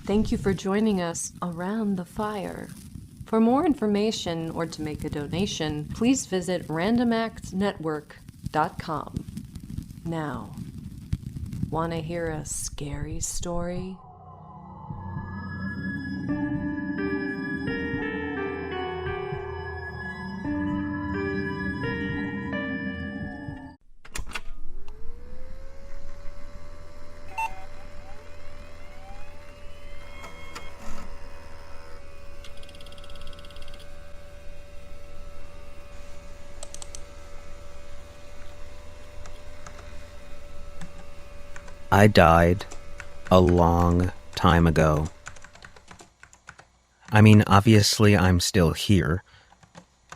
Thank you for joining us around the fire. For more information or to make a donation, please visit randomactsnetwork.com. Now, want to hear a scary story? I died a long time ago. I mean, obviously I'm still here,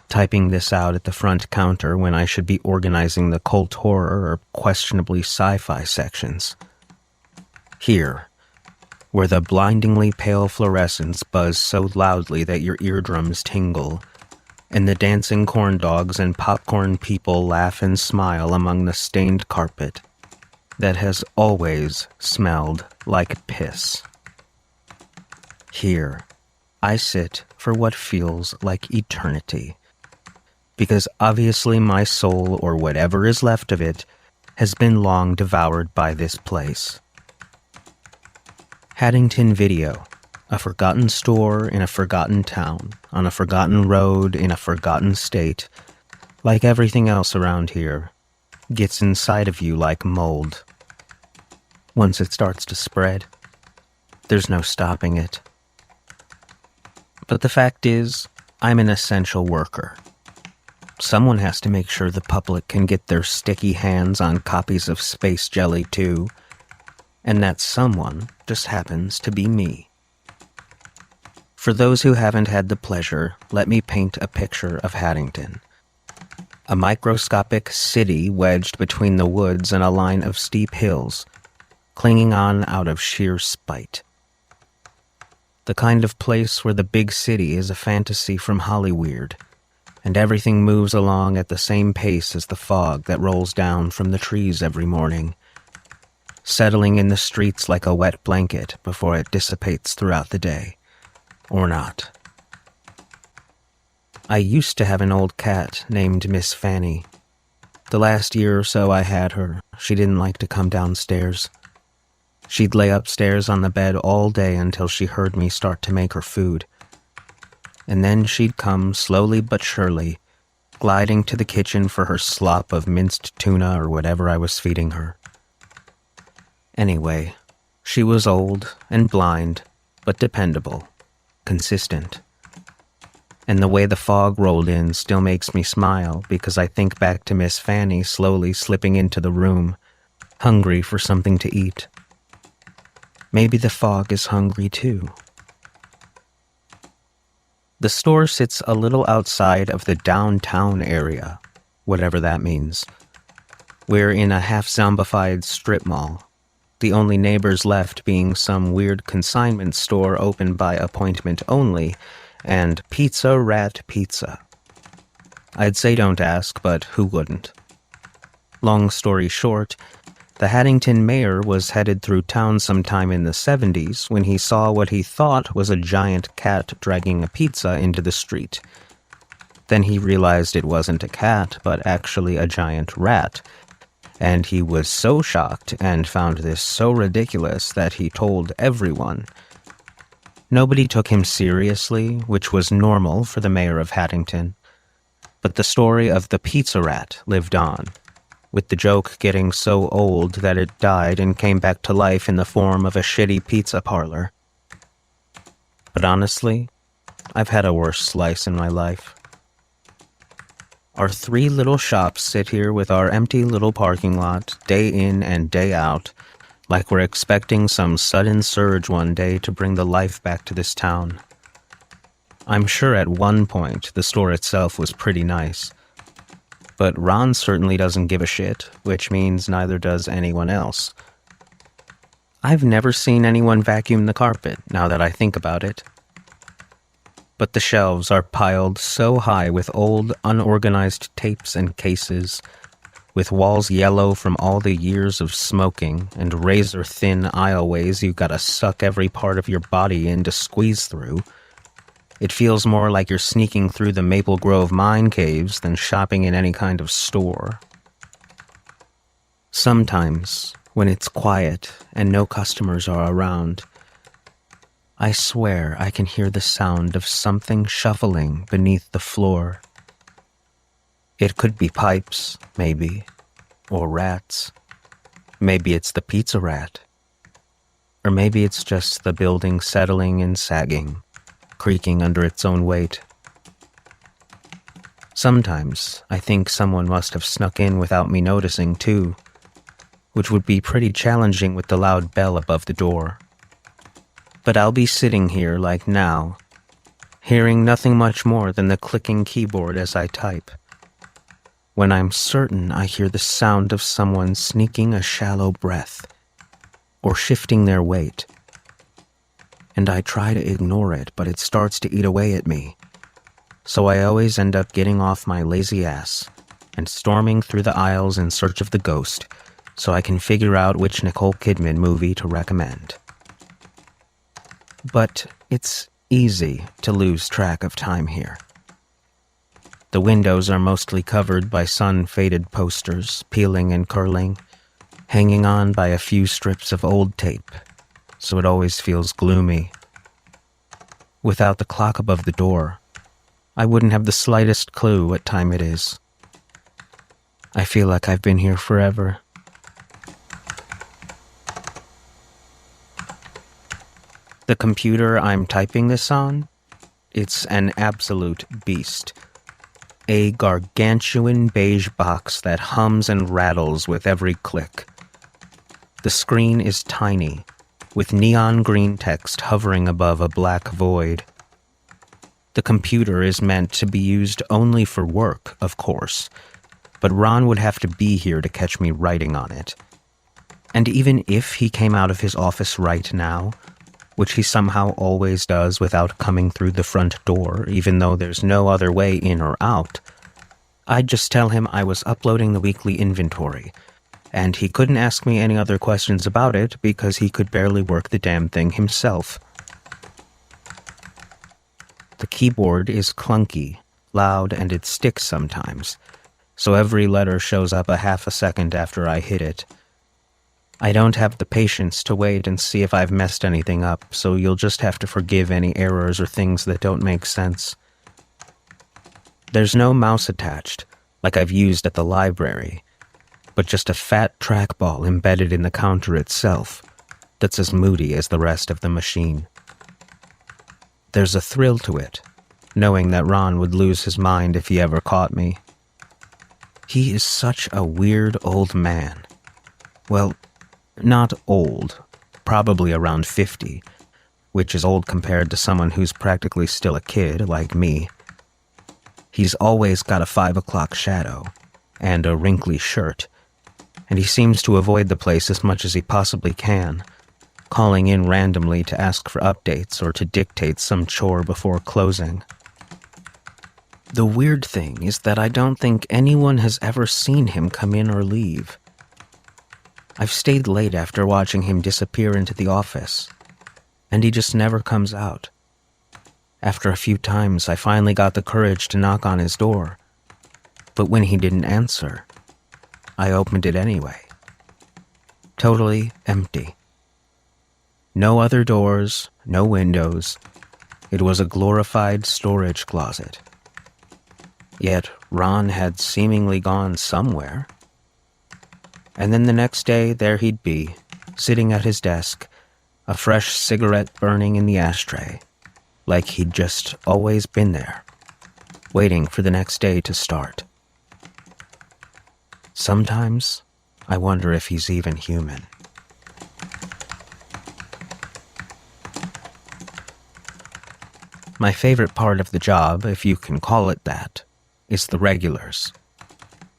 typing this out at the front counter when I should be organizing the cult horror or questionably sci-fi sections. Here, where the blindingly pale fluorescents buzz so loudly that your eardrums tingle, and the dancing corn dogs and popcorn people laugh and smile among the stained carpet that has always smelled like piss. Here, I sit for what feels like eternity, because obviously my soul, or whatever is left of it, has been long devoured by this place. Haddington Video, a forgotten store in a forgotten town, on a forgotten road in a forgotten state, like everything else around here, gets inside of you like mold. Once it starts to spread, there's no stopping it. But the fact is, I'm an essential worker. Someone has to make sure the public can get their sticky hands on copies of Space Jelly 2, and that someone just happens to be me. For those who haven't had the pleasure, let me paint a picture of Haddington. A microscopic city wedged between the woods and a line of steep hills, clinging on out of sheer spite. The kind of place where the big city is a fantasy from Hollyweird, and everything moves along at the same pace as the fog that rolls down from the trees every morning, settling in the streets like a wet blanket before it dissipates throughout the day. Or not. I used to have an old cat named Miss Fanny. The last year or so I had her, she didn't like to come downstairs. She'd lay upstairs on the bed all day until she heard me start to make her food. And then she'd come slowly but surely, gliding to the kitchen for her slop of minced tuna or whatever I was feeding her. Anyway, she was old and blind, but dependable, consistent. And the way the fog rolled in still makes me smile because I think back to Miss Fanny slowly slipping into the room, hungry for something to eat. Maybe the fog is hungry too. The store sits a little outside of the downtown area, whatever that means. We're in a half-zombified strip mall, the only neighbors left being some weird consignment store open by appointment only, and Pizza Rat Pizza. I'd say don't ask, but who wouldn't? Long story short, the Haddington mayor was headed through town sometime in the 70s when he saw what he thought was a giant cat dragging a pizza into the street. Then he realized it wasn't a cat, but actually a giant rat. And he was so shocked and found this so ridiculous that he told everyone. Nobody took him seriously, which was normal for the mayor of Haddington. But the story of the pizza rat lived on, with the joke getting so old that it died and came back to life in the form of a shitty pizza parlor. But honestly, I've had a worse slice in my life. Our three little shops sit here with our empty little parking lot, day in and day out, like we're expecting some sudden surge one day to bring the life back to this town. I'm sure at one point the store itself was pretty nice. But Ron certainly doesn't give a shit, which means neither does anyone else. I've never seen anyone vacuum the carpet, now that I think about it. But the shelves are piled so high with old, unorganized tapes and cases, with walls yellow from all the years of smoking and razor-thin aisleways you gotta suck every part of your body in to squeeze through. It feels more like you're sneaking through the Maple Grove mine caves than shopping in any kind of store. Sometimes, when it's quiet and no customers are around, I swear I can hear the sound of something shuffling beneath the floor. It could be pipes, maybe, or rats. Maybe it's the pizza rat. Or maybe it's just the building settling and sagging, creaking under its own weight. Sometimes I think someone must have snuck in without me noticing, too, which would be pretty challenging with the loud bell above the door. But I'll be sitting here like now, hearing nothing much more than the clicking keyboard as I type, when I'm certain I hear the sound of someone sneaking a shallow breath, or shifting their weight. And I try to ignore it, but it starts to eat away at me. So I always end up getting off my lazy ass and storming through the aisles in search of the ghost, so I can figure out which Nicole Kidman movie to recommend. But it's easy to lose track of time here. The windows are mostly covered by sun-faded posters, peeling and curling, hanging on by a few strips of old tape, so it always feels gloomy. Without the clock above the door, I wouldn't have the slightest clue what time it is. I feel like I've been here forever. The computer I'm typing this on, it's an absolute beast. A gargantuan beige box that hums and rattles with every click. The screen is tiny, with neon green text hovering above a black void. The computer is meant to be used only for work, of course, but Ron would have to be here to catch me writing on it. And even if he came out of his office right now, which he somehow always does without coming through the front door, even though there's no other way in or out, I'd just tell him I was uploading the weekly inventory, and he couldn't ask me any other questions about it because he could barely work the damn thing himself. The keyboard is clunky, loud, and it sticks sometimes, so every letter shows up a half a second after I hit it. I don't have the patience to wait and see if I've messed anything up, so you'll just have to forgive any errors or things that don't make sense. There's no mouse attached, like I've used at the library, but just a fat trackball embedded in the counter itself that's as moody as the rest of the machine. There's a thrill to it, knowing that Ron would lose his mind if he ever caught me. He is such a weird old man. Well, not old, probably around 50, which is old compared to someone who's practically still a kid like me. He's always got a 5 o'clock shadow and a wrinkly shirt, and he seems to avoid the place as much as he possibly can, calling in randomly to ask for updates or to dictate some chore before closing. The weird thing is that I don't think anyone has ever seen him come in or leave. I've stayed late after watching him disappear into the office, and he just never comes out. After a few times, I finally got the courage to knock on his door, but when he didn't answer, I opened it anyway. Totally empty. No other doors, no windows. It was a glorified storage closet. Yet Ron had seemingly gone somewhere. And then the next day, there he'd be, sitting at his desk, a fresh cigarette burning in the ashtray, like he'd just always been there, waiting for the next day to start. Sometimes, I wonder if he's even human. My favorite part of the job, if you can call it that, is the regulars.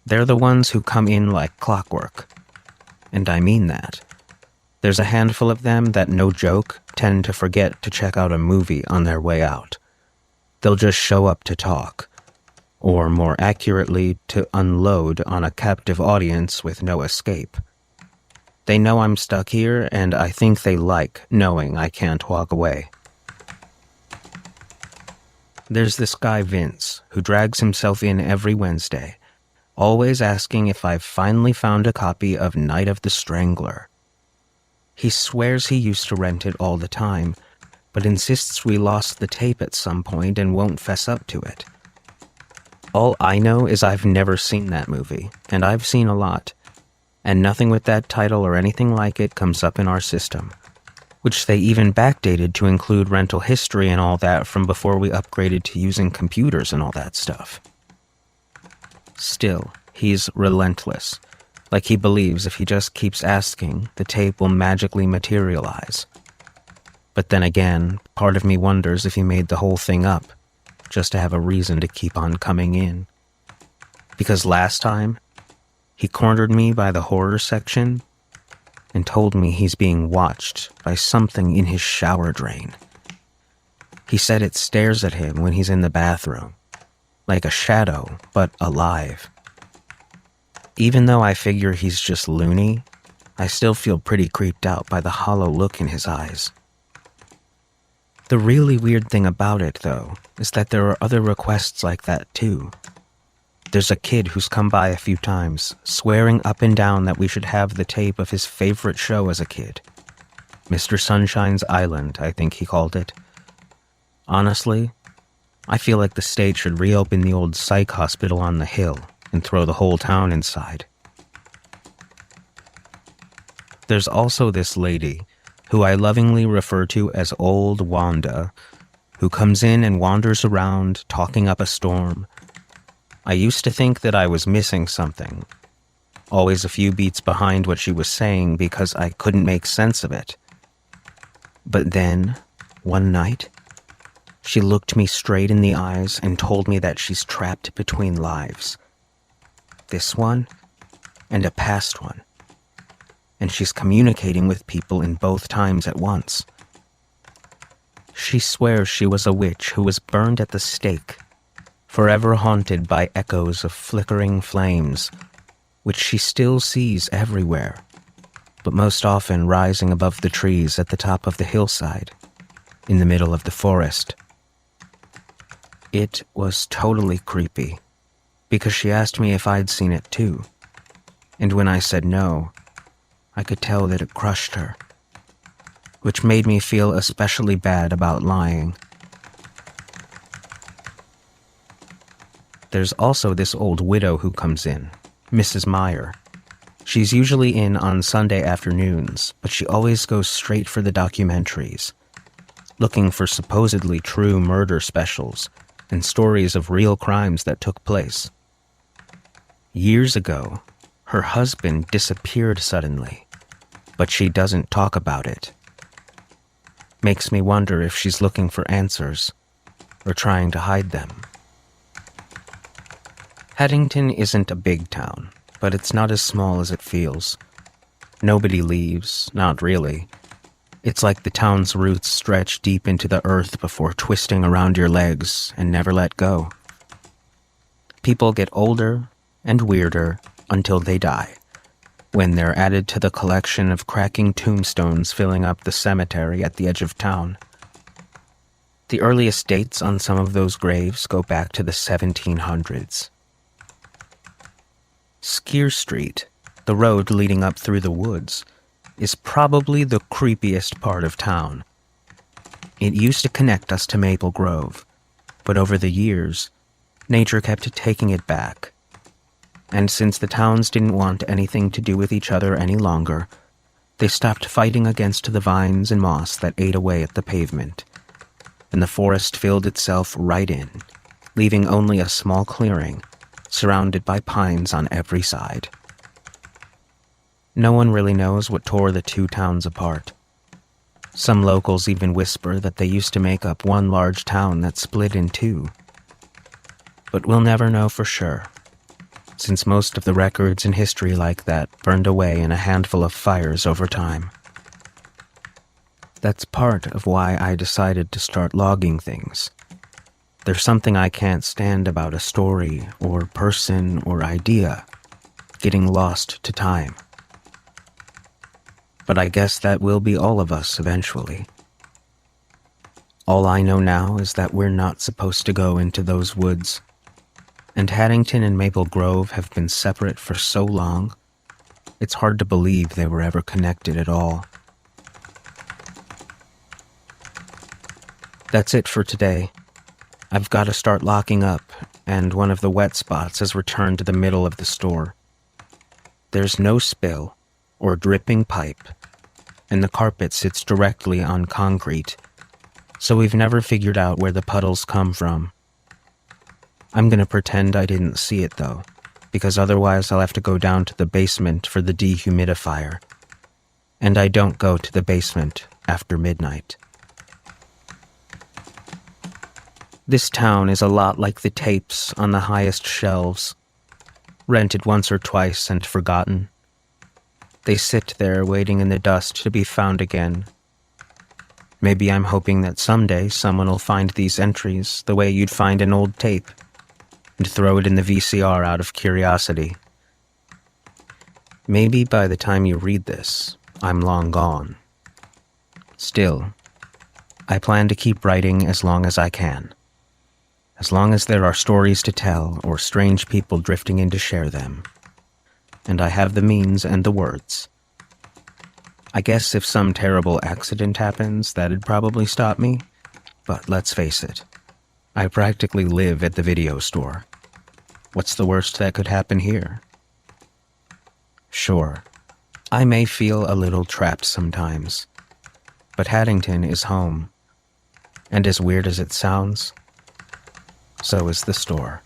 They're the ones who come in like clockwork. And I mean that. There's a handful of them that, no joke, tend to forget to check out a movie on their way out. They'll just show up to talk. or more accurately, to unload on a captive audience with no escape. They know I'm stuck here, and I think they like knowing I can't walk away. There's this guy Vince, who drags himself in every Wednesday, always asking if I've finally found a copy of Night of the Strangler. He swears he used to rent it all the time, but insists we lost the tape at some point and won't fess up to it. All I know is I've never seen that movie, and I've seen a lot, and nothing with that title or anything like it comes up in our system, which they even backdated to include rental history and all that from before we upgraded to using computers and all that stuff. Still, he's relentless, like he believes if he just keeps asking, the tape will magically materialize. But then again, part of me wonders if he made the whole thing up, just to have a reason to keep on coming in. Because last time, he cornered me by the horror section and told me he's being watched by something in his shower drain. He said it stares at him when he's in the bathroom, like a shadow, but alive. Even though I figure he's just loony, I still feel pretty creeped out by the hollow look in his eyes. The really weird thing about it, though, is that there are other requests like that, too. There's a kid who's come by a few times, swearing up and down that we should have the tape of his favorite show as a kid. Mr. Sunshine's Island, I think he called it. Honestly, I feel like the state should reopen the old psych hospital on the hill and throw the whole town inside. There's also this lady, who I lovingly refer to as Old Wanda, who comes in and wanders around, talking up a storm. I used to think that I was missing something, always a few beats behind what she was saying because I couldn't make sense of it. But then, one night, she looked me straight in the eyes and told me that she's trapped between lives. This one, and a past one. And she's communicating with people in both times at once. She swears she was a witch who was burned at the stake, forever haunted by echoes of flickering flames, which she still sees everywhere, but most often rising above the trees at the top of the hillside, in the middle of the forest. It was totally creepy, because she asked me if I'd seen it too, and when I said no, I could tell that it crushed her, which made me feel especially bad about lying. There's also this old widow who comes in, Mrs. Meyer. She's usually in on Sunday afternoons, but she always goes straight for the documentaries, looking for supposedly true murder specials and stories of real crimes that took place. Years ago, her husband disappeared suddenly, but she doesn't talk about it. Makes me wonder if she's looking for answers, or trying to hide them. Haddington isn't a big town, but it's not as small as it feels. Nobody leaves, not really. It's like the town's roots stretch deep into the earth before twisting around your legs and never let go. People get older and weirder until they die, when they're added to the collection of cracking tombstones filling up the cemetery at the edge of town. The earliest dates on some of those graves go back to the 1700s. Skeer Street, the road leading up through the woods, is probably the creepiest part of town. It used to connect us to Maple Grove, but over the years, nature kept taking it back. And since the towns didn't want anything to do with each other any longer, they stopped fighting against the vines and moss that ate away at the pavement, and the forest filled itself right in, leaving only a small clearing, surrounded by pines on every side. No one really knows what tore the two towns apart. Some locals even whisper that they used to make up one large town that split in two. But we'll never know for sure, since most of the records in history like that burned away in a handful of fires over time. That's part of why I decided to start logging things. There's something I can't stand about a story or person or idea getting lost to time. But I guess that will be all of us eventually. All I know now is that we're not supposed to go into those woods, and Haddington and Maple Grove have been separate for so long, it's hard to believe they were ever connected at all. That's it for today. I've got to start locking up, and one of the wet spots has returned to the middle of the store. There's no spill or dripping pipe, and the carpet sits directly on concrete, so we've never figured out where the puddles come from. I'm gonna pretend I didn't see it though, because otherwise I'll have to go down to the basement for the dehumidifier. And I don't go to the basement after midnight. This town is a lot like the tapes on the highest shelves, rented once or twice and forgotten. They sit there waiting in the dust to be found again. Maybe I'm hoping that someday someone will find these entries the way you'd find an old tape and throw it in the VCR out of curiosity. Maybe by the time you read this, I'm long gone. Still, I plan to keep writing as long as I can. As long as there are stories to tell or strange people drifting in to share them. And I have the means and the words. I guess if some terrible accident happens, that'd probably stop me. But let's face it, I practically live at the video store. What's the worst that could happen here? Sure, I may feel a little trapped sometimes, but Haddington is home. And as weird as it sounds, so is the store.